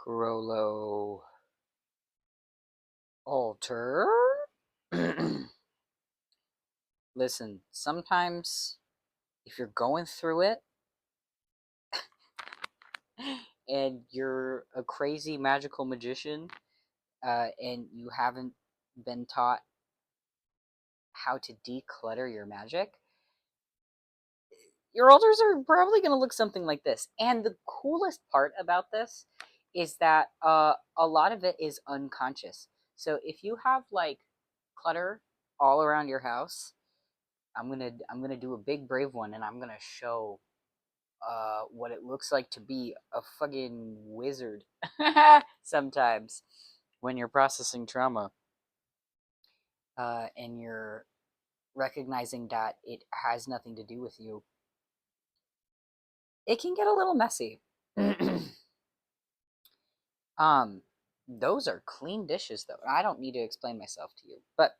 Grollo alter. Listen, sometimes if you're going through it and you're a crazy magical magician and you haven't been taught how to declutter your magic, your altars are probably going to look something like this. And the coolest part about this is that a lot of it is unconscious. So if you have like clutter all around your house, I'm gonna do a big brave one, and I'm gonna show what it looks like to be a fucking wizard. Sometimes when you're processing trauma and you're recognizing that it has nothing to do with you, it can get a little messy. um, those are clean dishes, though. I don't need to explain myself to you, but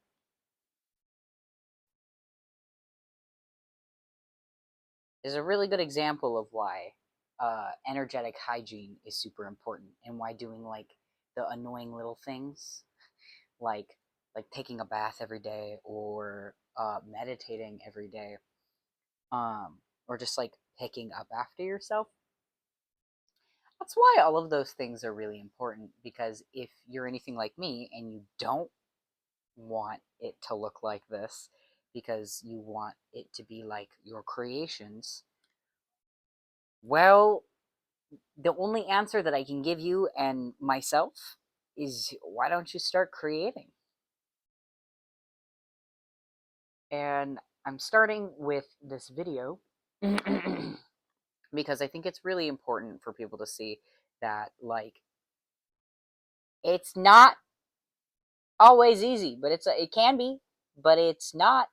is a really good example of why energetic hygiene is super important, and why doing like the annoying little things like taking a bath every day, or meditating every day, or just like picking up after yourself. That's why all of those things are really important, because if you're anything like me and you don't want it to look like this because you want it to be like your creations, well, the only answer that I can give you and myself is, why don't you start creating? And I'm starting with this video because I think it's really important for people to see that, like, it's not always easy, but it can be, but it's not,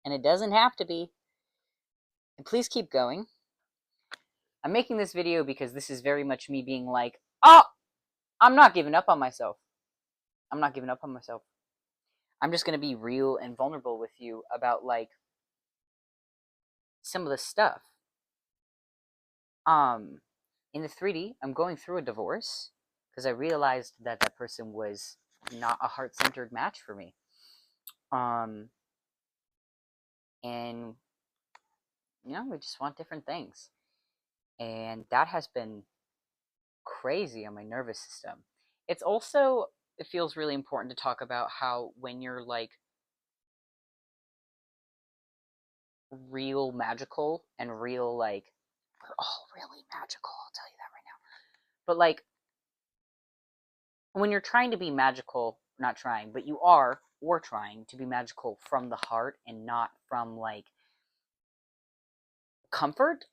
and it doesn't have to be. And please keep going. I'm making this video because this is very much me being like, oh, I'm not giving up on myself. I'm not giving up on myself. I'm just going to be real and vulnerable with you about like some of the stuff. In the 3D, I'm going through a divorce because I realized that that person was not a heart-centered match for me. Um, and we just want different things, and that has been crazy on my nervous system. It feels really important to talk about how when you're like real magical and real, like, we're all really magical, I'll tell you that right now. But like when you're trying to be magical, not trying, but you are, or trying to be magical from the heart and not from like comfort,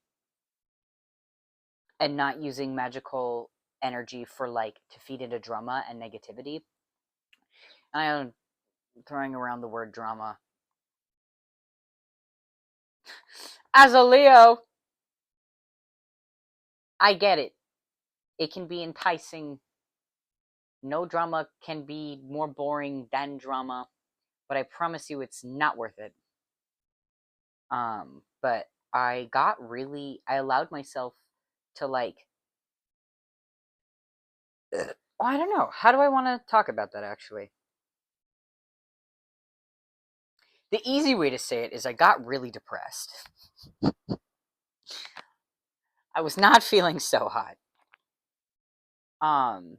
and not using magical energy for like to feed into drama and negativity. And I'm throwing around the word drama. As a Leo, I get it. It can be enticing. No drama can be more boring than drama, but I promise you it's not worth it. But I allowed myself to like, I don't know. How do I want to talk about that actually? The easy way to say it is I got really depressed. I was not feeling so hot. Um,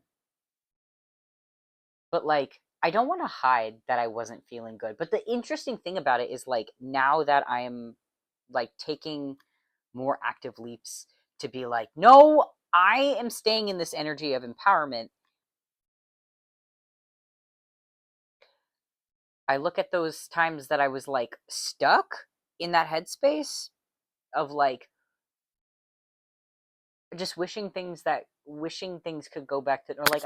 but like, I don't want to hide that I wasn't feeling good. But the interesting thing about it is, like, now that I am like taking more active leaps to be like, no, I am staying in this energy of empowerment. I look at those times that I was like stuck in that headspace of like just wishing things could go back to, or like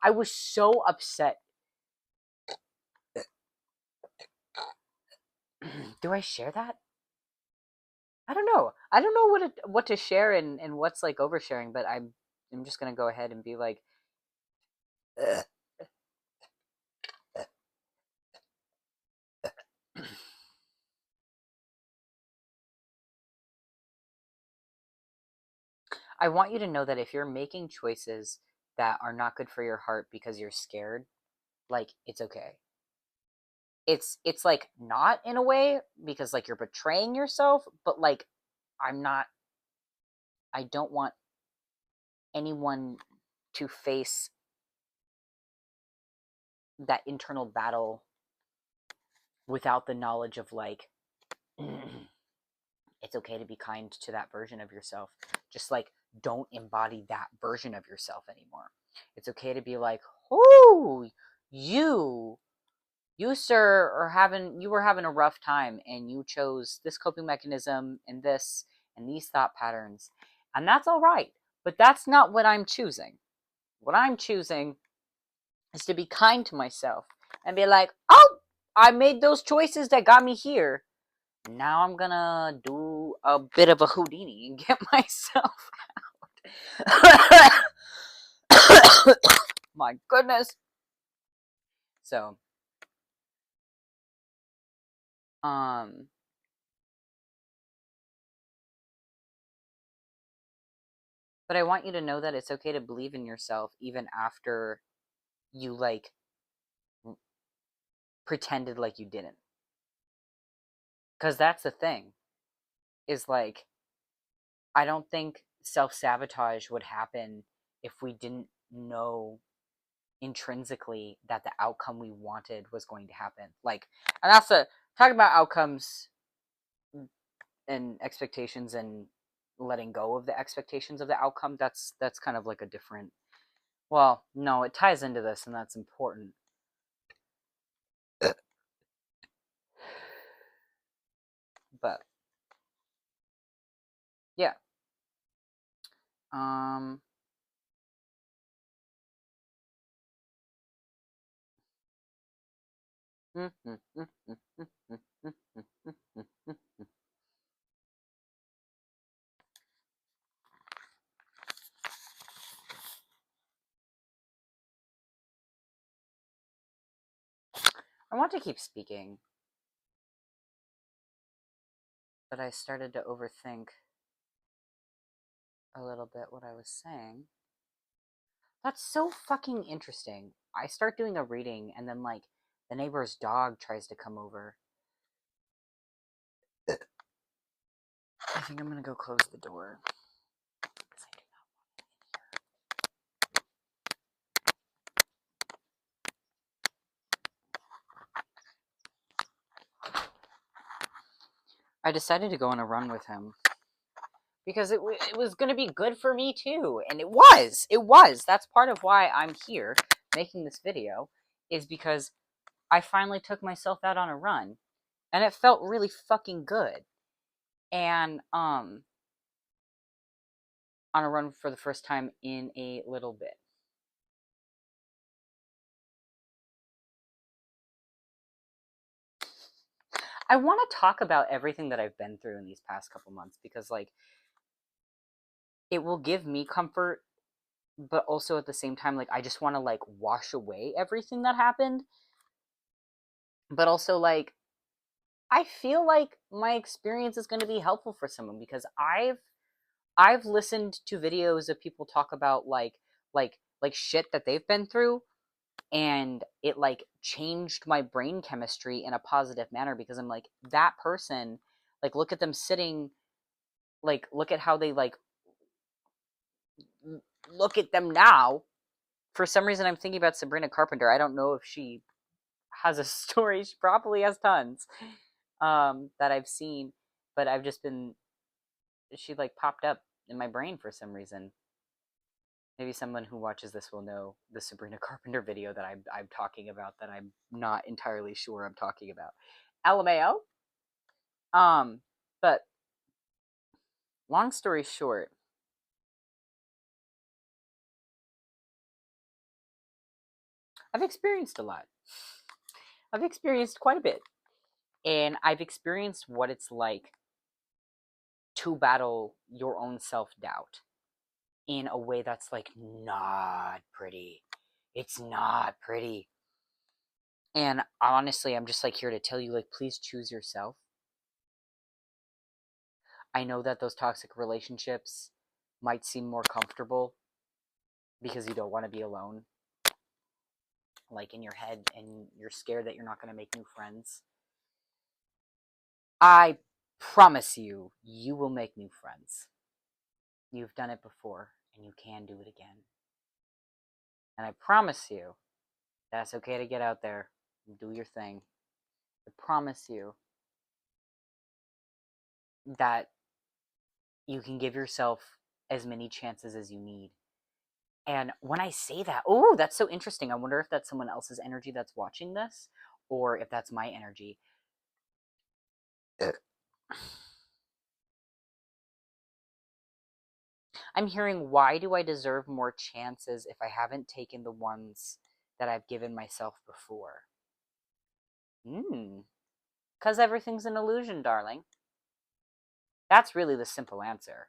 I was so upset. Do I share that? I don't know. I don't know what to share, and what's like oversharing, but I'm just gonna go ahead and be like, I want you to know that if you're making choices that are not good for your heart because you're scared, like, it's okay. It's like not in a way because like you're betraying yourself, but like I'm not I don't want anyone to face that internal battle without the knowledge of like it's okay to be kind to that version of yourself. Just like don't embody that version of yourself anymore. It's okay to be like, "Oh, you you sir are having you were having a rough time and you chose this coping mechanism and this and these thought patterns. And that's all right. But that's not what I'm choosing. What I'm choosing is to be kind to myself and be like, "Oh, I made those choices that got me here. Now I'm gonna do a bit of a Houdini and get myself out." My goodness. So, um, but I want you to know that it's okay to believe in yourself even after you like pretended like you didn't. Because that's the thing, is like, I don't think self sabotage would happen if we didn't know intrinsically that the outcome we wanted was going to happen. Like, and that's the talking about outcomes and expectations and letting go of the expectations of the outcome. That's kind of like a different. Well, no, it ties into this, and that's important. But yeah, um, I want to keep speaking, but I started to overthink a little bit what I was saying. That's so fucking interesting. I start doing a reading, and then, like, the neighbor's dog tries to come over. I think I'm gonna go close the door. I decided to go on a run with him because it was going to be good for me too, and it was that's part of why I'm here making this video, is because I finally took myself out on a run and it felt really fucking good. And on a run for the first time in a little bit. I want to talk about everything that I've been through in these past couple months because like it will give me comfort, but also at the same time like I just want to like wash away everything that happened. But also like I feel like my experience is going to be helpful for someone because I've listened to videos of people talk about like shit that they've been through, and it like changed my brain chemistry in a positive manner because I'm like, that person, like, look at them sitting, like, look at how they like look at them now. For some reason I'm thinking about Sabrina Carpenter. I don't know if she has a story. She probably has tons that I've seen, but I've just been, she like popped up in my brain for some reason. Maybe someone who watches this will know the Sabrina Carpenter video that I'm talking about that I'm not entirely sure I'm talking about. LMAO. But long story short, I've experienced a lot. I've experienced quite a bit. And I've experienced what it's like to battle your own self doubt in a way that's like not pretty. It's not pretty. And honestly, I'm just like here to tell you, like, please choose yourself. I know that those toxic relationships might seem more comfortable because you don't want to be alone, like in your head, and you're scared that you're not going to make new friends. I promise you, you will make new friends. You've done it before, and you can do it again. And I promise you, that's okay to get out there and do your thing. I promise you that you can give yourself as many chances as you need. And when I say that, oh, that's so interesting. I wonder if that's someone else's energy that's watching this, or if that's my energy. I'm hearing, why do I deserve more chances if I haven't taken the ones that I've given myself before? Because everything's an illusion, darling. That's really the simple answer.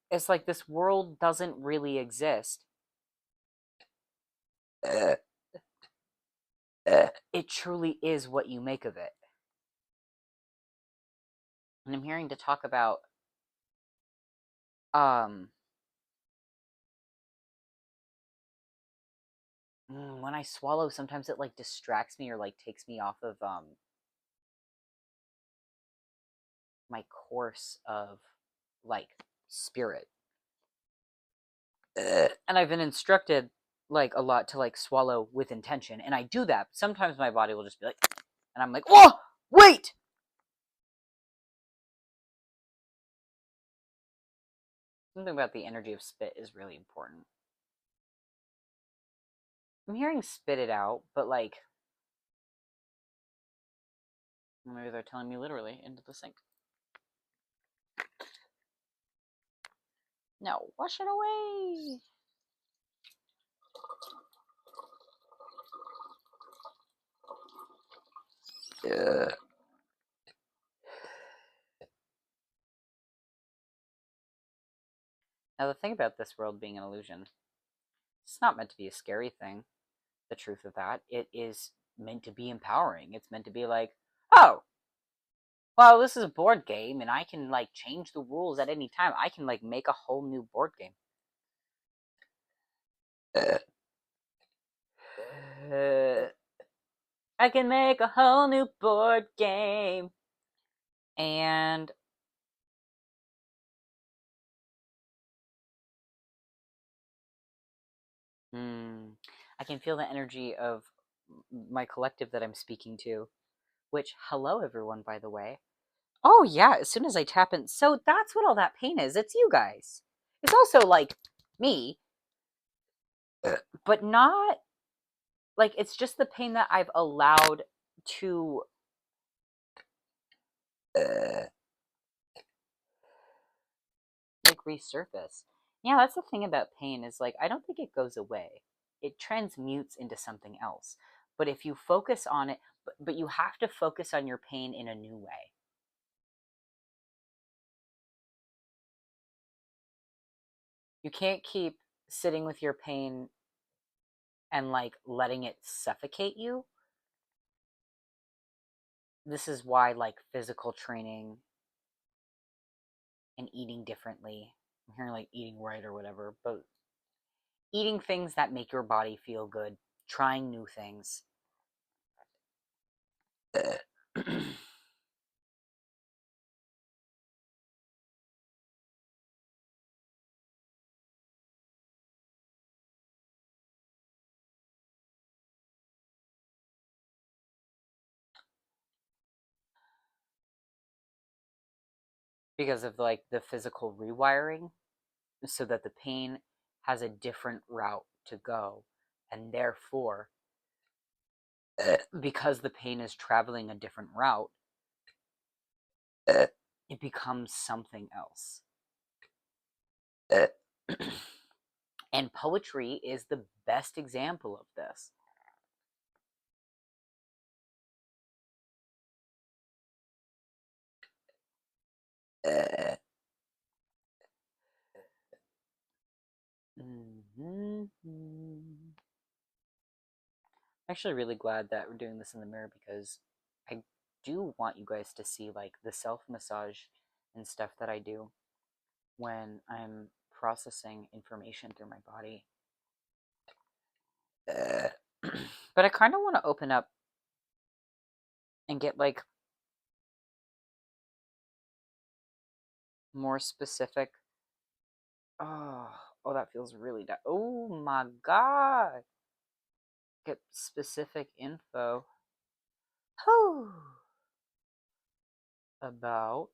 It's like this world doesn't really exist. It truly is what you make of it. And I'm hearing to talk about when I swallow, sometimes it like distracts me or like takes me off of my course of like spirit. And I've been instructed like a lot to like swallow with intention, and I do that. Sometimes my body will just be like, and I'm like, whoa, wait. Something about the energy of spit is really important. I'm hearing spit it out, but like maybe they're telling me literally into the sink. No, wash it away. Now, the thing about this world being an illusion, it's not meant to be a scary thing. The truth of that, it is meant to be empowering. It's meant to be like, oh, well, this is a board game, and I can like change the rules at any time. I can like make a whole new board game. I can make a whole new board game. And I can feel the energy of my collective that I'm speaking to. Which, hello everyone, by the way. Oh yeah, as soon as I tap in. So that's what all that pain is. It's you guys. It's also like me, but not like, it's just the pain that I've allowed to like resurface. Yeah, that's the thing about pain, is like, I don't think it goes away. It transmutes into something else. But if you focus on it, but you have to focus on your pain in a new way. You can't keep sitting with your pain and like letting it suffocate you. This is why like physical training and eating differently, I'm hearing like eating right or whatever, but eating things that make your body feel good, trying new things. Because of like the physical rewiring, so that the pain has a different route to go, and therefore because the pain is traveling a different route, it becomes something else. And poetry is the best example of this. I'm actually really glad that we're doing this in the mirror, because I do want you guys to see like the self massage and stuff that I do. when I'm processing information through my body. But I kind of want to open up and get like more specific. Oh, that feels really oh my god. Get specific info about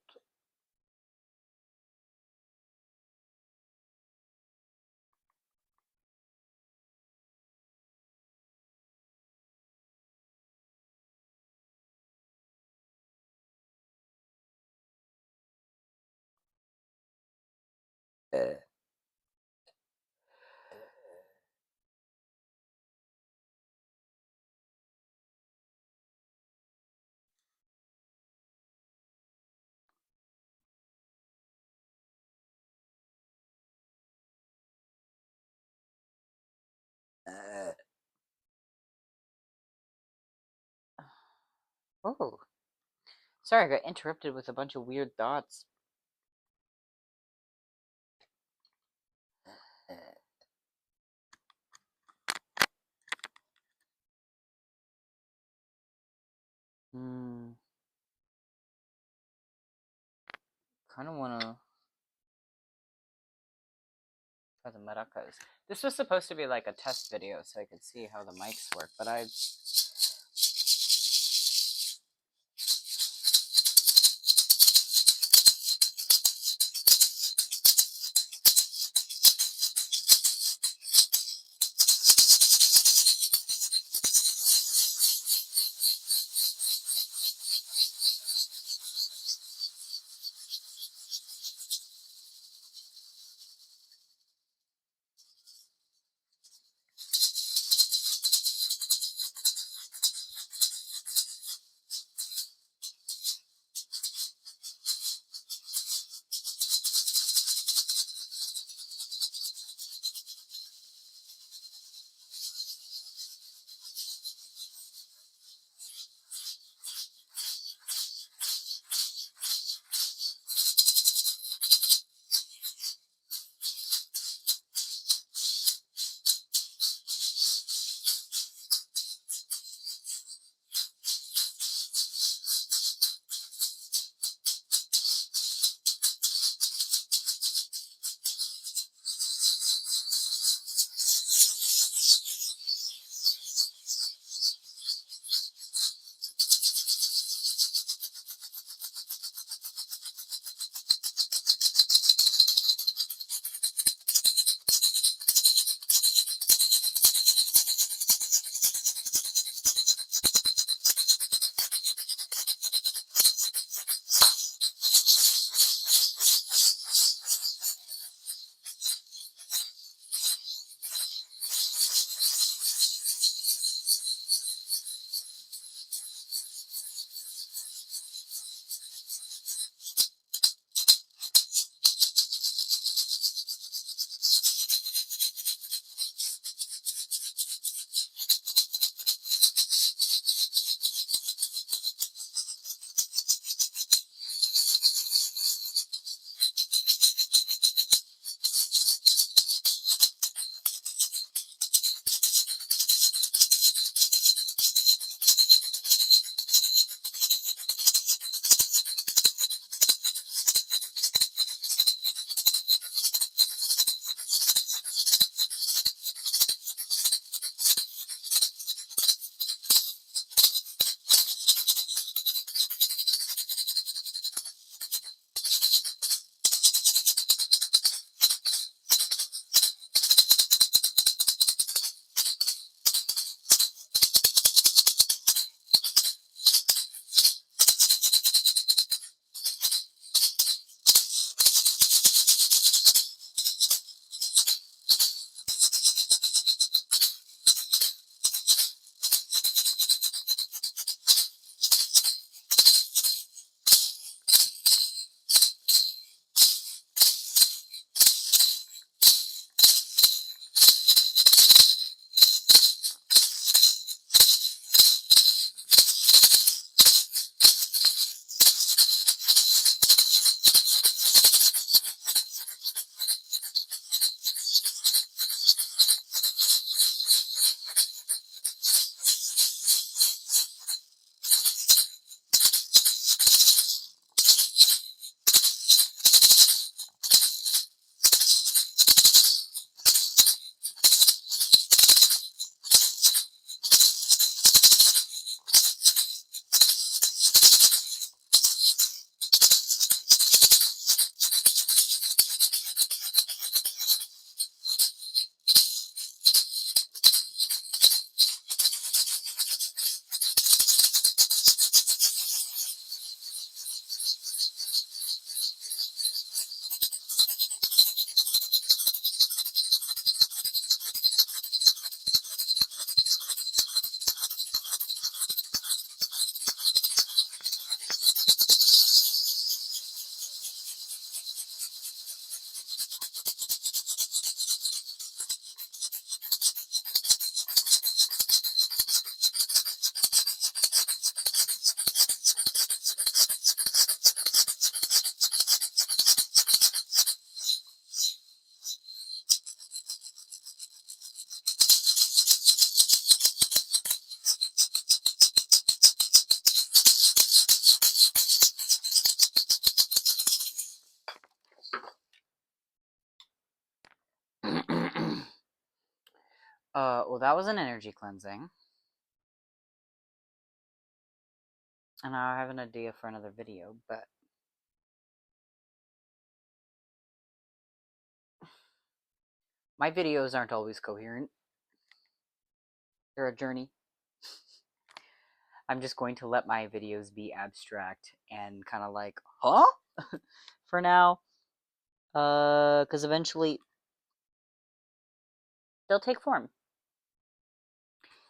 oh, sorry, I got interrupted with a bunch of weird thoughts. Hmm. Kind of want to try the maracas. This was supposed to be like a test video so I could see how the mics work, but I Well, that was an energy cleansing. And I have an idea for another video, but my videos aren't always coherent. They're a journey. I'm just going to let my videos be abstract and kind of like, huh? For now. Because eventually they'll take form.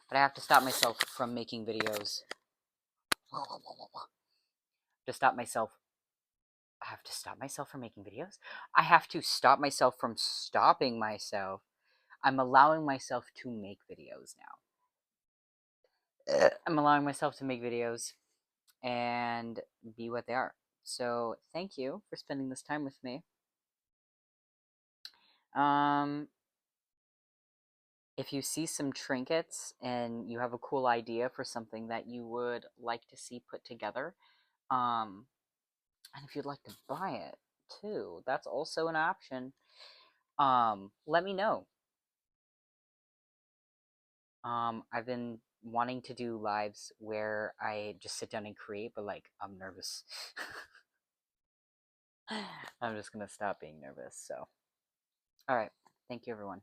But I have to stop myself from making videos. To stop myself. I have to stop myself from making videos? I have to stop myself from stopping myself. I'm allowing myself to make videos now. I'm allowing myself to make videos and be what they are. So thank you for spending this time with me. If you see some trinkets and you have a cool idea for something that you would like to see put together, and if you'd like to buy it too, that's also an option. Let me know. I've been wanting to do lives where I just sit down and create, but like I'm nervous. I'm just gonna stop being nervous. So, all right, thank you, everyone.